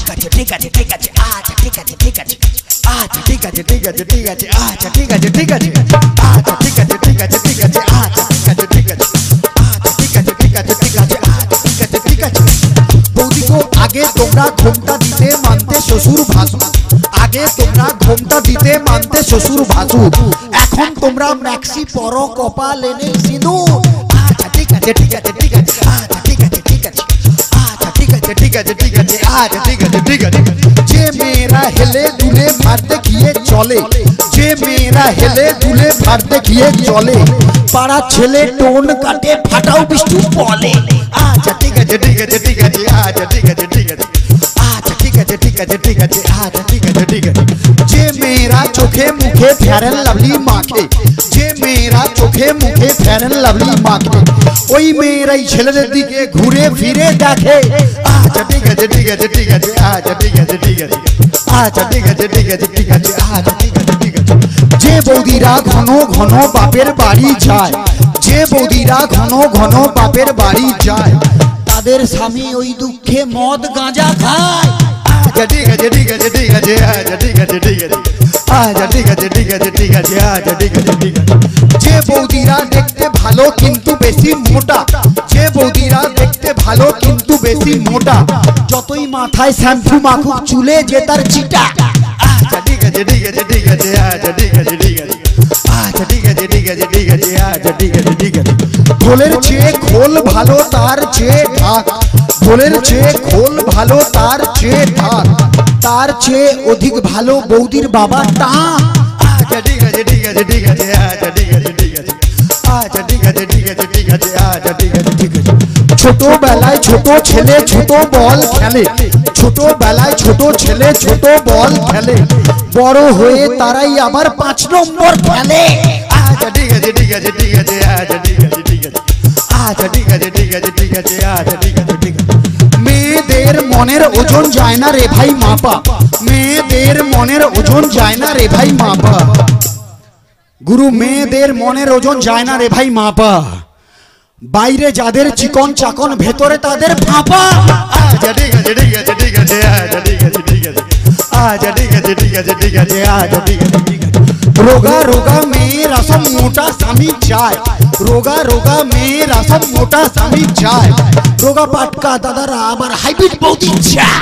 ঠিক আছে ঠিক আছে ঠিক আছে আচ্ছা ঠিক আছে ঠিক আছে আচ্ছা ঠিক আছে ঠিক আছে ঠিক আছে আচ্ছা ঠিক আছে ঠিক আছে আচ্ছা ঠিক আছে ঠিক আছে ঠিক আছে আচ্ছা ঠিক আছে ঠিক আছে আচ্ছা ঠিক আছে ঠিক আছে ঠিক আছে আচ্ছা ঠিক আছে ঠিক আছে। বৌদি গো আগে তোমরা ঘোমটা দিতে মানতে শ্বশুর ভাসুর, আগে তোমরা ঘোমটা দিতে মানতে শ্বশুর ভাসুর, এখন তোমরা ম্যাক্সি পরো কপালে নেই সিঁদুর। আচ্ছা ঠিক আছে ঠিক আছে ঠিক আছে আচ্ছা ঠিক আছে ঠিক আছে আচ্ছা ঠিক আছে ঠিক আছে ঠিক আছে আচ্ছা ঠিক আছে ঠিক আছে। যে মেয়েরা হেলে দুলে ভার দেখিয়ে চলে, যে মেয়েরা হেলে দুলে ভার দেখিয়ে চলে, পাড়া ছেলে টোন কাটে ফাটাও বিষ্টু বলে। আচ্ছা ঠিক আছে ঠিক আছে ঠিক আছে আচ্ছা ঠিক আছে ঠিক আছে আচ্ছা ঠিক আছে ঠিক আছে ঠিক আছে আচ্ছা ঠিক আছে ঠিক আছে। যে মেয়েরা চোখে মুখে ফেয়ার এন্ড লাভলি মাখে, যে মেয়েরা চোখে মুখে ফেয়ার এন্ড লাভলি মাখে, ওই মেয়েরাই ছেলেদের দিকে ঘুরে ফিরে দেখে। আচ্ছা ঠিক আছে ঠিক আছে ঠিক আছে আচ্ছা ঠিক আছে ঠিক আছে আচ্ছা ঠিক আছে ঠিক আছে ঠিক আছে আচ্ছা ঠিক আছে ঠিক আছে। যে বৌদিরা ঘন ঘন বাপের বাড়ি যায়, যে বৌদিরা ঘন ঘন বাপের বাড়ি যায়, তাদের স্বামী ওই দুঃখে মদ গাঁজা খায়। আচ্ছা ঠিক আছে ঠিক আছে ঠিক আছে আচ্ছা ঠিক আছে ঠিক আছে আচ্ছা ঠিক আছে ঠিক আছে ঠিক আছে আচ্ছা ঠিক আছে ঠিক আছে। যে বৌদিরা দেখতে ভালো কিন্তু বেশি মোটা, যে বৌদিরা দেখতে ভালো কিন্তু বেশি মোটা, যতই মাথায় শ্যাম্পু মাখুক চুলে যে তার চিটা। আচ্ছা ঠিক আছে ঠিক আছে ঠিক আছে আচ্ছা ঠিক আছে ঠিক আছে আচ্ছা ঠিক আছে ঠিক আছে ঠিক আছে আচ্ছা ঠিক আছে ঠিক আছে। খোলের চেয়ে খোল ভালো তার চেয়ে ঢাক, খোলের চেয়ে খোল ভালো তার চেয়ে ঢাক, তার চেয়ে অধিক ভালো বৌদির বাবা টা। আচ্ছা ঠিক আছে ঠিক আছে ঠিক আছে আচ্ছা ঠিক আছে ঠিক আছে আচ্ছা ঠিক আছে ঠিক আছে ঠিক আছে আচ্ছা ঠিক আছে ঠিক আছে। ছোটবেলায় ছোট ছেলে ছোট বল খেলে, ছোটবেলায় ছোট ছেলে ছোট বল খেলে, বড় হয়ে তারাই আবার 5 নম্বর খেলে। আচ্ছা ঠিক আছে ঠিক আছে ঠিক আছে আচ্ছা ঠিক আছে ঠিক আছে আচ্ছা ঠিক আছে ঠিক আছে ঠিক আছে আচ্ছা ঠিক আছে ঠিক আছে। মেয়েদের মনের ওজন যায় না রে ভাই মাপা, মেয়েদের মনের ওজন যায় না রে ভাই মাপা, গুরু মেয়েদের মনের ওজন যায় না রে ভাই মাপা, বাইরে যাদের চিকন চাকন ভেতরে তাদের ফাঁপা। আচ্ছা ঠিক আছে ঠিক আছে ঠিক আছে আচ্ছা ঠিক আছে ঠিক আছে আচ্ছা ঠিক আছে ঠিক আছে ঠিক আছে আচ্ছা ঠিক আছে ঠিক আছে। রোগা রোগা মেয়েরা সব মোটা স্বামী চায়, রোগা রোগা মেয়েরা সব মোটা স্বামী চায়, রোগা পাটকা দাদারা আবার হাইব্রিড বৌদি চায়।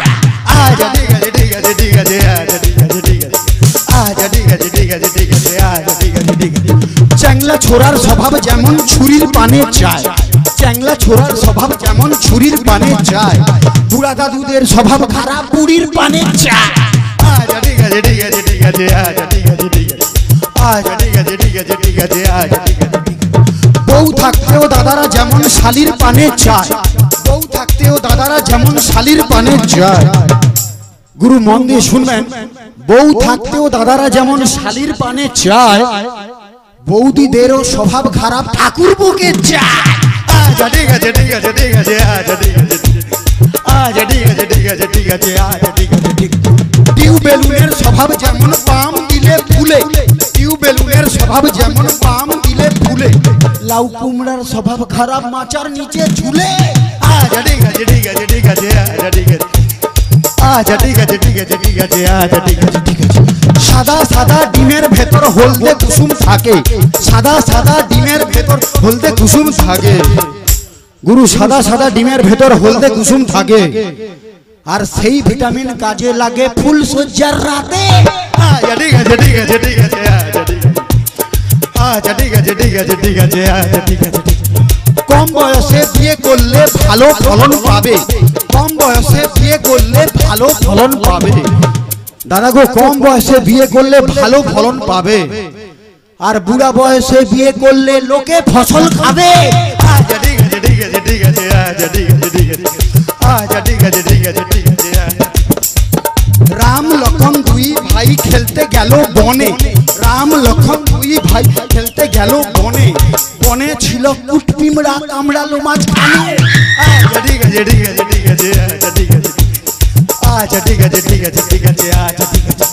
আচ্ছা ঠিক আছে ঠিক আছে ঠিক আছে আচ্ছা ঠিক আছে ঠিক আছে আচ্ছা ঠিক আছে ঠিক আছে ঠিক আছে আচ্ছা ঠিক আছে ঠিক আছে। চ্যাংলা ছোড়ার স্বভাব যেমন ছুরির পানে চায়, চ্যাংলা ছোড়ার স্বভাব যেমন ছুরির পানে চায়, বুড়া দাদুদের স্বভাব খারাপ বুড়ির পানে চায়। আচ্ছা ঠিক আছে ঠিক আছে ঠিক আছে আচ্ছা ঠিক আছে ঠিক আছে আচ্ছা ঠিক আছে ঠিক আছে ঠিক আছে আচ্ছা ঠিক আছে ঠিক আছে। বউ থাকতেও দাদারা যেমন শালির পানে চায়, বউ থাকতেও দাদারা যেমন শালির পানে চায়। গুরু মন দিয়ে শুনবেন, বউ থাকতেও দাদারা যেমন শালির পানে চায়, বৌদিদেরও স্বভাব খারাপ ঠাকুর বুকে চায়। আচ্ছা ঠিক আছে ঠিক আছে ঠিক আছে আচ্ছা ঠিক আছে আচ্ছা ঠিক আছে ঠিক আছে ঠিক আছে আচ্ছা ঠিক আছে ঠিক আছে। টিউবেলুনের স্বভাব যেমন পাম দিলে ফুলে, টিউবেলুনের স্বভাব যেমন পাম দিলে ফুলে, লাউ কুমড়ার স্বভাব খারাপ মাচার নিচে ঝুলে। আচ্ছা ঠিক আছে ঠিক আছে ঠিক আছে আচ্ছা ঠিক আছে আচ্ছা ঠিক আছে ঠিক আছে ঠিক আছে আচ্ছা ঠিক আছে ঠিক আছে। সাদা সাদা ডিমের ভেতর হলদে কুসুম থাকে, সাদা সাদা ডিমের ভেতর হলদে কুসুম থাকে, গুরু সাদা সাদা ডিমের ভেতর হলদে কুসুম থাকে, আর সেই ভিটামিন কাজে লাগে ফুল সজ্জার রাতে। আচ্ছা ঠিক আছে ঠিক আছে ঠিক আছে আচ্ছা ঠিক আছে আচ্ছা ঠিক আছে ঠিক আছে ঠিক আছে আচ্ছা ঠিক আছে ঠিক আছে। কম বয়সে বিয়ে করলে ভালো ফলন পাবে, কম বয়সে বিয়ে করলে ভালো ফলন পাবে, দাদা গো কম বয়সে বিয়ে করলে ভালো ফলন পাবে, আর বুড়া বয়সে বিয়ে করলে লোকে ফসল খাবে। আচ্ছা ঠিক আছে ঠিক আছে ঠিক আছে আচ্ছা ঠিক আছে ঠিক আছে আচ্ছা ঠিক আছে ঠিক আছে ঠিক আছে। রাম লক্ষণ দুই ভাই খেলতে গেল বনে, রাম লক্ষণ দুই ভাই খেলতে গেল বনে, বনে ছিল কুটপিমড়া কামড়ালো মাঝখানে। আচ্ছা ঠিক আছে ঠিক আছে ঠিক আছে আচ্ছা ঠিক আছে আচ্ছা ঠিক আছে ঠিক আছে ঠিক আছে আচ্ছা ঠিক আছে।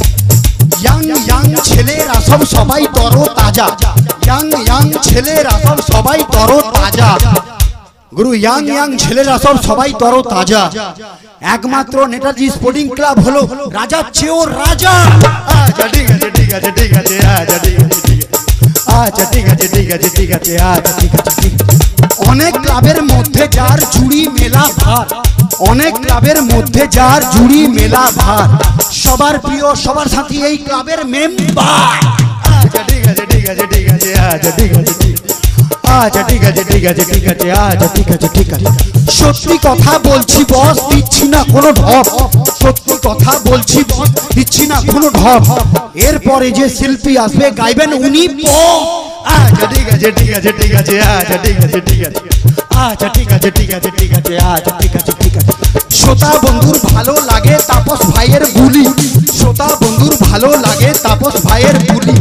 ইয়াং ইয়াং ছেলেরা সব সবাই তরো তাজা, ইয়াং ইয়াং ছেলেরা সব সবাই তরো তাজা, গুরু ইয়াং ইয়াং ছেলেরা সব সবাই তরো তাজা, একমাত্র নেতাজি স্পোর্টিং ক্লাব হলো রাজার চেয়েও রাজা। আচ্ছা ঠিক আছে ঠিক আছে ঠিক আছে, আচ্ছা ঠিক আছে ঠিক আছে, আচ্ছা ঠিক আছে ঠিক আছে ঠিক আছে, আচ্ছা ঠিক আছে ঠিক আছে। অনেক ক্লাবের মধ্যে যার জুড়ি মেলা ভার, অনেক ক্লাবের মধ্যে যার জুড়ি মেলা ভার, সবার প্রিয় সবার সাথী এই ক্লাবের মেম্বার। আচ্ছা ঠিক আছে ঠিক আছে ঠিক আছে, আচ্ছা ঠিক আছে ঠিক আছে, আচ্ছা ঠিক আছে ঠিক আছে ঠিক আছে, আচ্ছা ঠিক আছে ঠিক আছে। সত্যি কথা বলছি বস, দিচ্ছি না কোনো ঢপ, সত্যি কথা বলছি বস, দিচ্ছি না কোনো ঢপ। এরপরে যে শিল্পী আসবে গাইবেন উনি পপ। আচ্ছা ঠিক আছে ঠিক আছে ঠিক আছে, আচ্ছা ঠিক আছে ঠিক আছে, আচ্ছা ঠিক আছে ঠিক আছে ঠিক আছে, আচ্ছা ঠিক আছে ঠিক আছে। শ্রোতা বন্ধুর ভালো লাগে তাপস ভাইয়ের বুলি, শ্রোতা বন্ধুর ভালো লাগে তাপস ভাইয়ের বুলি,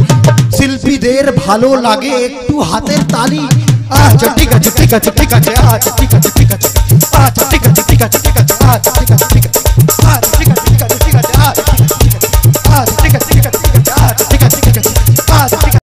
শিল্পীদের ভালো লাগে একটু হাতের তালি। আচ্ছা ঠিক আছে ঠিক আছে ঠিক আছে, আচ্ছা ঠিক আছে ঠিক আছে, আচ্ছা ঠিক